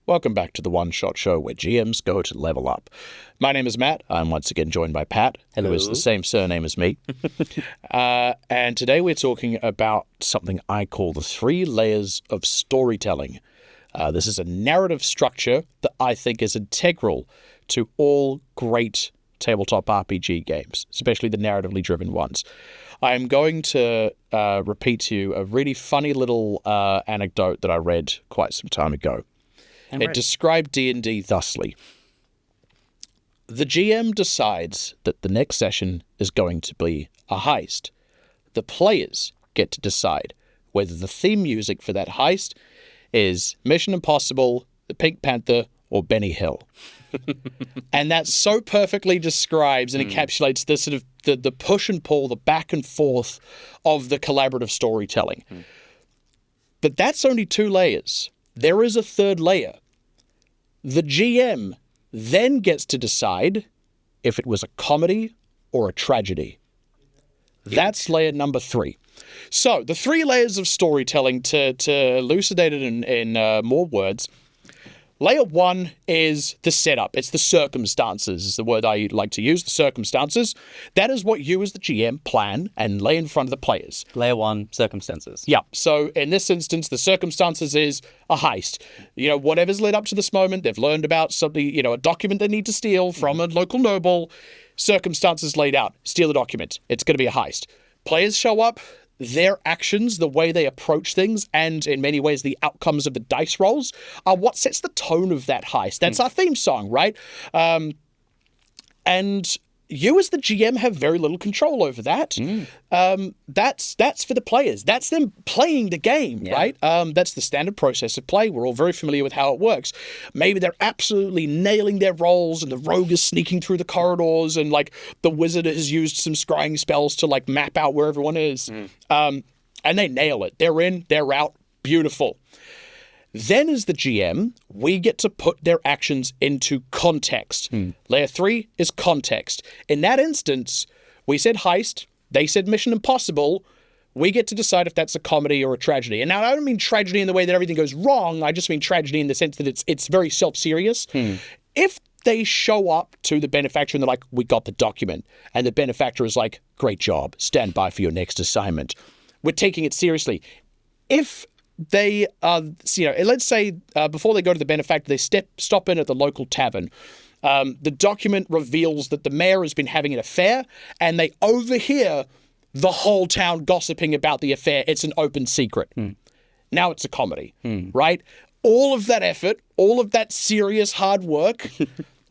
Welcome back to the One Shot Show where GMs go to level up. My name is Matt. I'm once again joined by Pat, Hello. who is the same surname as me. And today we're talking about something I call the 3 layers of storytelling. This is a narrative structure that I think is integral to all great tabletop RPG games, especially the narratively driven ones. I'm going to repeat to you a really funny little anecdote that I read quite some time ago. It described D&D thusly. The GM decides that the next session is going to be a heist. The players get to decide whether the theme music for that heist is Mission Impossible, The Pink Panther, or Benny Hill. And that so perfectly describes and encapsulates the sort of the push and pull, the back and forth of the collaborative storytelling. But that's only 2 layers. There is a 3rd layer. The GM then gets to decide if it was a comedy or a tragedy. That's layer number 3. So the 3 layers of storytelling, to elucidate it in more words. Layer 1 is the setup. It's the circumstances, is the word I like to use, the circumstances. That is what you as the GM plan and lay in front of the players. Layer 1, circumstances. Yeah. So in this instance, the circumstances is a heist. You know, whatever's led up to this moment, they've learned about something, you know, a document they need to steal from a local noble. Circumstances laid out. Steal the document. It's going to be a heist. Players show up. Their actions, the way they approach things, and in many ways the outcomes of the dice rolls are what sets the tone of that heist. That's our theme song, right? And you as the GM have very little control over that. That's for the players. That's them playing the game, right? That's the standard process of play. We're all very familiar with how it works. Maybe they're absolutely nailing their rolls and the rogue is sneaking through the corridors and like the wizard has used some scrying spells to like map out where everyone is. And they nail it. They're in, they're out. Beautiful. Then as the GM, we get to put their actions into context. Layer 3 is context. In that instance, we said heist, they said Mission Impossible. We get to decide if that's a comedy or a tragedy. And now I don't mean tragedy in the way that everything goes wrong. I just mean tragedy in the sense that it's very self-serious. If they show up to the benefactor and they're like, we got the document, and the benefactor is like, great job, stand by for your next assignment. We're taking it seriously. If they, let's say before they go to the benefactor, they stop in at the local tavern. The document reveals that the mayor has been having an affair, and they overhear the whole town gossiping about the affair. It's an open secret. Now it's a comedy, right? All of that effort, all of that serious hard work,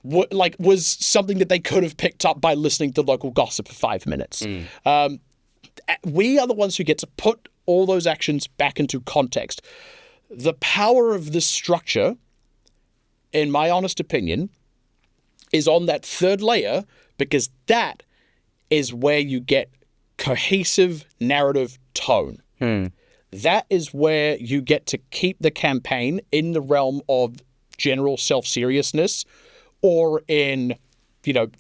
was something that they could have picked up by listening to local gossip for 5 minutes. We are the ones who get to put all those actions back into context. The power of this structure, in my honest opinion, is on that 3rd layer, because that is where you get cohesive narrative tone. That is where you get to keep the campaign in the realm of general self-seriousness or in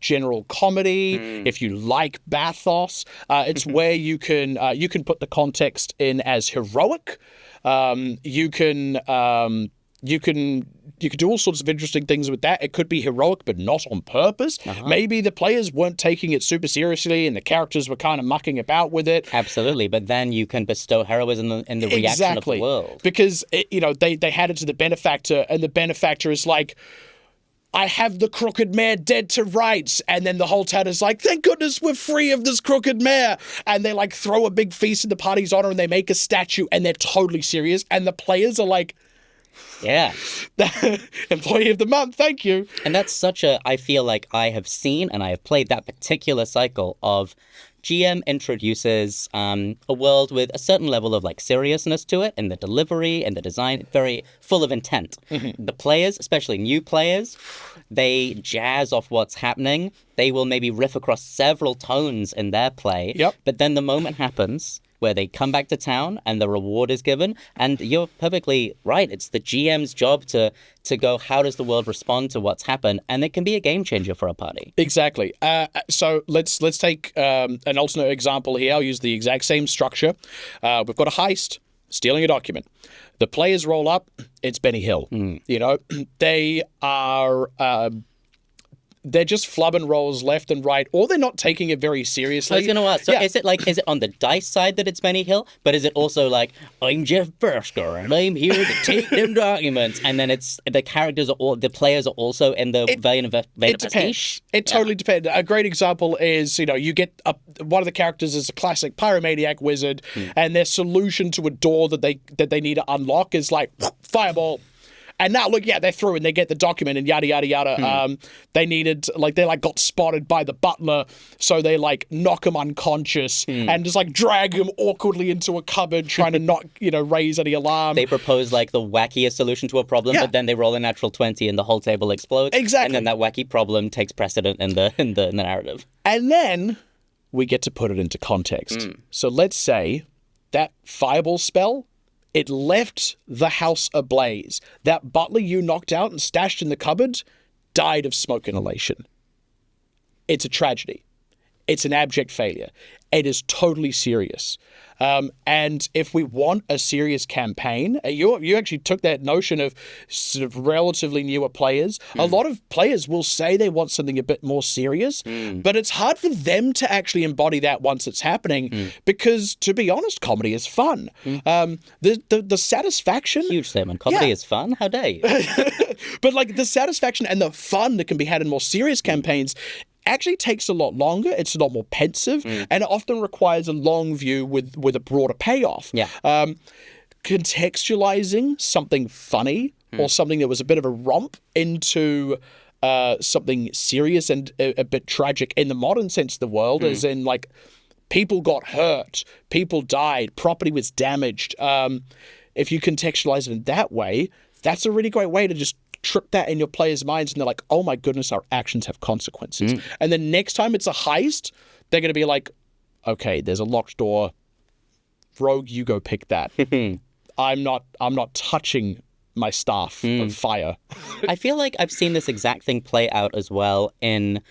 general comedy. If you like bathos, it's where you can put the context in as heroic. You can do all sorts of interesting things with that. It could be heroic, but not on purpose. Maybe the players weren't taking it super seriously and the characters were kind of mucking about with it. Absolutely, but then you can bestow heroism in the reaction of the world. Because, they had it to the benefactor, and the benefactor is like, I have the crooked mayor dead to rights. And then the whole town is like, thank goodness we're free of this crooked mayor. And they like throw a big feast in the party's honor and they make a statue and they're totally serious. And the players are like, yeah, employee of the month, thank you. And that's I feel like I have seen and I have played that particular cycle of GM introduces a world with a certain level of like seriousness to it in the delivery and the design, very full of intent. The players, especially new players, they jazz off what's happening. They will maybe riff across several tones in their play. But then the moment happens where they come back to town and the reward is given. And you're perfectly right. It's the GM's job to go, how does the world respond to what's happened? And it can be a game changer for a party. Exactly. So let's take an alternate example here. I'll use the exact same structure. We've got a heist. stealing a document. The players roll up, it's Benny Hill. You know, they are... they're just flubbing rolls left and right, or they're not taking it very seriously. I was going to ask, so is it on the dice side that it's Benny Hill, but is it also like, I'm Jeff Bersker, and I'm here to take them documents, and then it's, the players are also in the vein of It depends. It totally depends. A great example is, you know, you get one of the characters is a classic pyromaniac wizard, and their solution to a door that they need to unlock is like, fireball. And now, look, they're through and they get the document and yada, yada, yada. They needed, they got spotted by the butler, so they, knock him unconscious and just, drag him awkwardly into a cupboard, trying to not, raise any alarm. They propose, the wackiest solution to a problem, but then they roll a natural 20 and the whole table explodes. Exactly. And then that wacky problem takes precedent in the narrative. And then we get to put it into context. So let's say that fireball spell... it left the house ablaze. That butler you knocked out and stashed in the cupboard died of smoke inhalation. It's a tragedy. It's an abject failure. It is totally serious. And if we want a serious campaign, you actually took that notion of sort of relatively newer players. A lot of players will say they want something a bit more serious, but it's hard for them to actually embody that once it's happening because, to be honest, comedy is fun. The satisfaction... Huge statement. Comedy is fun? How dare you? But the satisfaction and the fun that can be had in more serious campaigns actually takes a lot longer. It's a lot more pensive, and it often requires a long view with a broader payoff. Contextualizing something funny or something that was a bit of a romp into something serious and a bit tragic in the modern sense of the world, as in people got hurt, people died, property was damaged. If you contextualize it in that way, that's a really great way to just trip that in your players' minds, and they're like, oh my goodness, our actions have consequences. And then next time it's a heist, they're going to be like, okay, there's a locked door. Rogue, you go pick that. I'm not touching my staff of fire. I feel like I've seen this exact thing play out as well in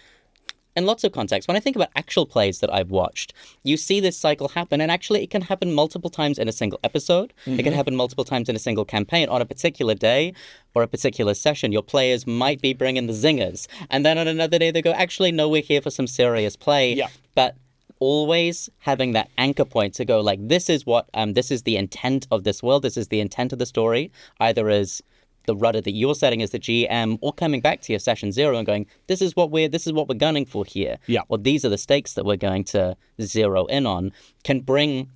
lots of contexts. When I think about actual plays that I've watched, you see this cycle happen, and actually it can happen multiple times in a single episode. It can happen multiple times in a single campaign. On a particular day or a particular session, your players might be bringing the zingers. And then on another day, they go, actually, no, we're here for some serious play. Yeah. But always having that anchor point to go, this is what, this is the intent of this world. This is the intent of the story, either as the rudder that you're setting as the GM, or coming back to your session 0 and going, this is what we're gunning for here. Yeah. Or these are the stakes that we're going to zero in on, can bring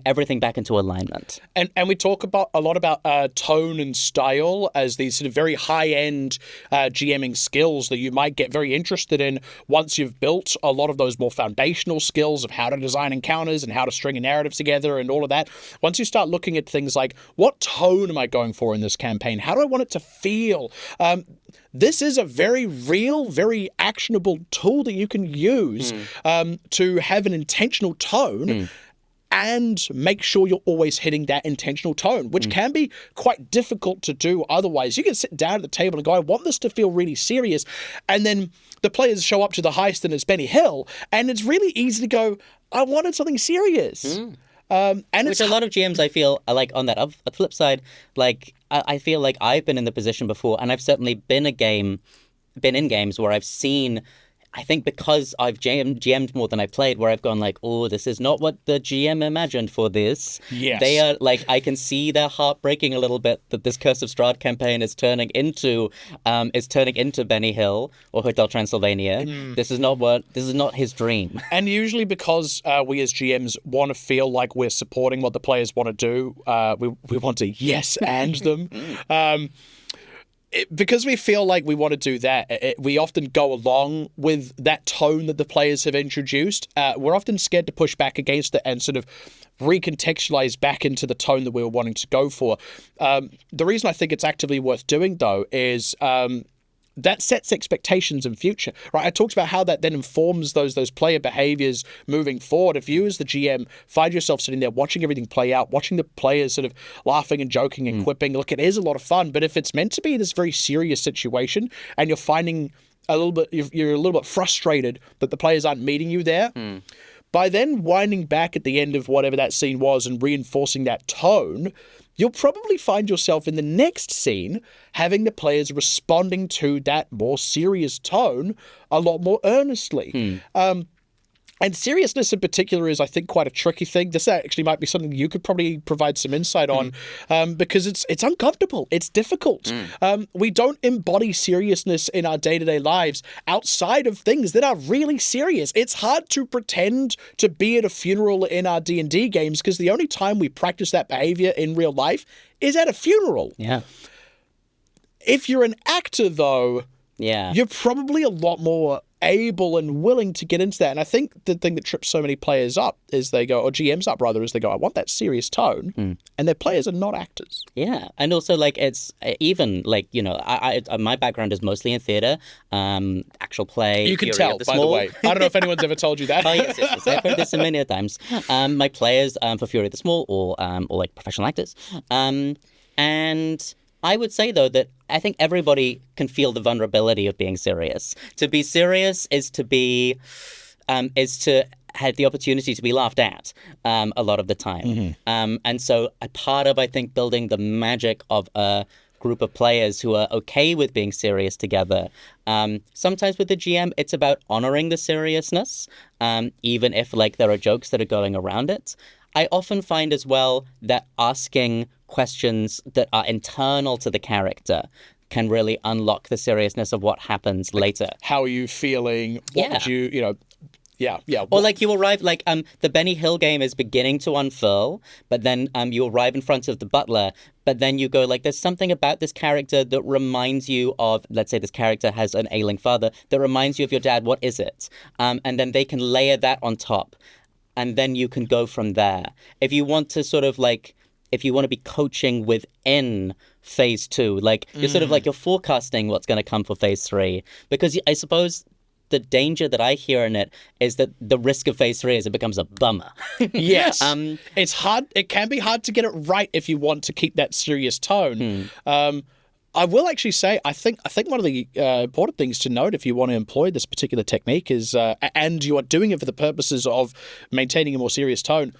everything back into alignment. And we talk a lot about tone and style as these sort of very high-end GMing skills that you might get very interested in once you've built a lot of those more foundational skills of how to design encounters and how to string a narrative together and all of that. Once you start looking at things like, what tone am I going for in this campaign? How do I want it to feel? This is a very real, very actionable tool that you can use to have an intentional tone and make sure you're always hitting that intentional tone, which can be quite difficult to do otherwise. You can sit down at the table and go, I want this to feel really serious. And then the players show up to the heist and it's Benny Hill. And it's really easy to go, I wanted something serious. And which a lot of GMs, I feel, are on that flip side, I feel like I've been in the position before, and I've certainly been in games where I've seen, I think because I've GM'd more than I've played, where I've gone oh, this is not what the GM imagined for this. Yes. They are I can see their heart breaking a little bit that this Curse of Strahd campaign is turning into Benny Hill or Hotel Transylvania. This is not his dream. And usually because we as GMs want to feel like we're supporting what the players want to do, we want to yes and them. Because we feel like we want to do that, we often go along with that tone that the players have introduced. We're often scared to push back against it and sort of recontextualize back into the tone that we were wanting to go for. The reason I think it's actively worth doing, though, is that sets expectations in future, right? I talked about how that then informs those player behaviors moving forward. If you as the GM find yourself sitting there watching everything play out, watching the players sort of laughing and joking and quipping, look, it is a lot of fun, but if it's meant to be this very serious situation and you're finding you're a little bit frustrated that the players aren't meeting you there, by then winding back at the end of whatever that scene was and reinforcing that tone, you'll probably find yourself in the next scene having the players responding to that more serious tone a lot more earnestly. And seriousness in particular is, I think, quite a tricky thing. This actually might be something you could probably provide some insight on, because it's uncomfortable. It's difficult. We don't embody seriousness in our day-to-day lives outside of things that are really serious. It's hard to pretend to be at a funeral in our D&D games because the only time we practice that behavior in real life is at a funeral. Yeah. If you're an actor, though, yeah, you're probably a lot more able and willing to get into that. And I think the thing that trips so many players up is they go, or GMs up rather, is they go, I want that serious tone. And their players are not actors. Yeah. And also, like, it's even, like, you know, I my background is mostly in theater, actual play. You can tell, by the way. I don't know if anyone's ever told you that. Oh, yes. I've heard this a million times. My players for Fury of the Small or like professional actors. And I would say, though, that I think everybody can feel the vulnerability of being serious. To be serious is to have the opportunity to be laughed at a lot of the time. And so a part of, I think, building the magic of a group of players who are okay with being serious together. Sometimes with the GM, it's about honoring the seriousness, even if, like, there are jokes that are going around it. I often find as well that asking questions that are internal to the character can really unlock the seriousness of what happens later. How are you feeling? What would you know... Yeah. Or like you arrive, like the Benny Hill game is beginning to unfurl, but then you arrive in front of the butler, but then you go like, there's something about this character that reminds you of, let's say this character has an ailing father, that reminds you of your dad. What is it? And then they can layer that on top. And then you can go from there. If you want to sort of like, if you want to be coaching within phase 2, like you're sort of like you're forecasting what's going to come for phase 3. Because I suppose the danger that I hear in it is that the risk of phase 3 is it becomes a bummer. Yes. It's hard. It can be hard to get it right if you want to keep that serious tone. I will actually say, I think one of the important things to note if you want to employ this particular technique is, and you are doing it for the purposes of maintaining a more serious tone,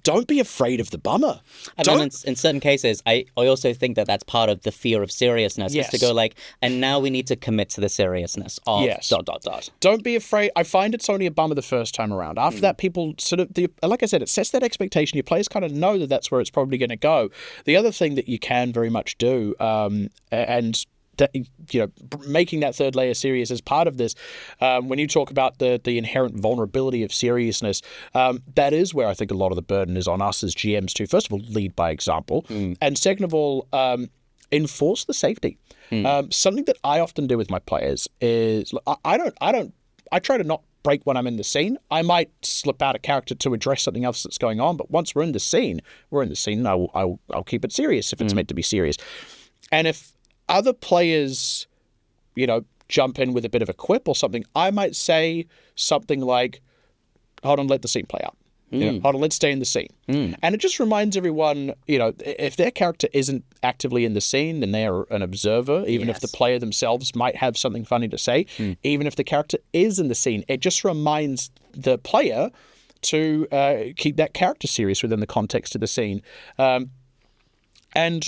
don't be afraid of the bummer. I mean, in certain cases, I also think that that's part of the fear of seriousness, is to go like, and now we need to commit to the seriousness of ... Don't be afraid. I find it's only a bummer the first time around. After that, people sort of, like I said, it sets that expectation. Your players kind of know that that's where it's probably going to go. The other thing that you can very much do, and that, you know, making that third layer serious as part of this, when you talk about the inherent vulnerability of seriousness, that is where I think a lot of the burden is on us as GMs to, first of all, lead by example, and second of all, enforce the safety. Something that I often do with my players is I try to not break when I'm in the scene. I might slip out a character to address something else that's going on, but once we're in the scene, and I'll keep it serious if it's meant to be serious. And if other players, you know, jump in with a bit of a quip or something, I might say something like, hold on, let the scene play out. You know, hold on, let's stay in the scene. And it just reminds everyone, you know, if their character isn't actively in the scene, then they are an observer, even if the player themselves might have something funny to say. Even if the character is in the scene, it just reminds the player to keep that character serious within the context of the scene. And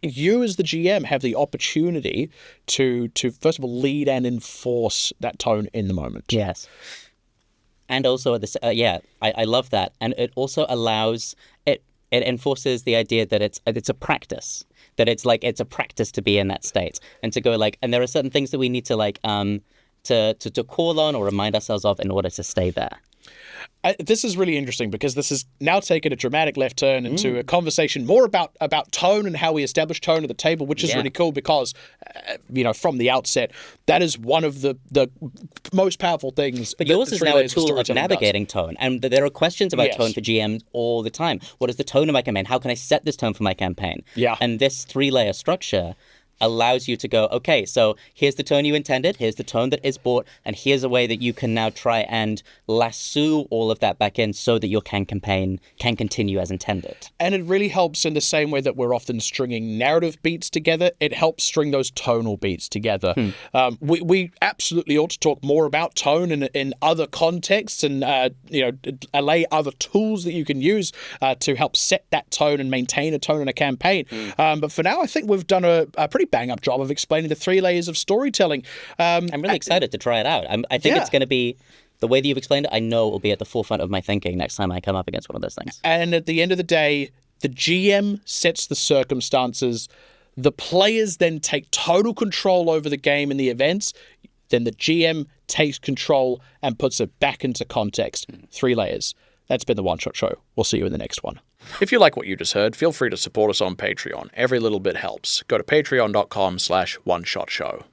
you as the GM have the opportunity to first of all lead and enforce that tone in the moment. Yes. And also, I love that. And it also allows, it enforces the idea that it's a practice, that it's a practice to be in that state and to go like, and there are certain things that we need to like, to call on or remind ourselves of in order to stay there. This is really interesting because this has now taken a dramatic left turn into a conversation more about tone and how we establish tone at the table, which is really cool because, you know, from the outset, that is one of the most powerful things. But yours is now a tool of navigating tone. And there are questions about tone for GM all the time. What is the tone of my campaign? How can I set this tone for my campaign? Yeah. And this 3-layer structure allows you to go, okay, so here's the tone you intended, here's the tone that is brought, and here's a way that you can now try and lasso all of that back in so that your campaign can continue as intended. And it really helps in the same way that we're often stringing narrative beats together. It helps string those tonal beats together. We absolutely ought to talk more about tone in other contexts and allay other tools that you can use to help set that tone and maintain a tone in a campaign. But for now, I think we've done a pretty bang-up job of explaining the 3 layers of storytelling. I'm really excited to try it out. I think it's going to be, the way that you've explained it, I know it will be at the forefront of my thinking next time I come up against one of those things. And at the end of the day, the GM sets the circumstances. The players then take total control over the game and the events. Then the GM takes control and puts it back into context. 3 layers. That's been the One Shot Show. We'll see you in the next one. If you like what you just heard, feel free to support us on Patreon. Every little bit helps. Go to patreon.com/OneShotShow.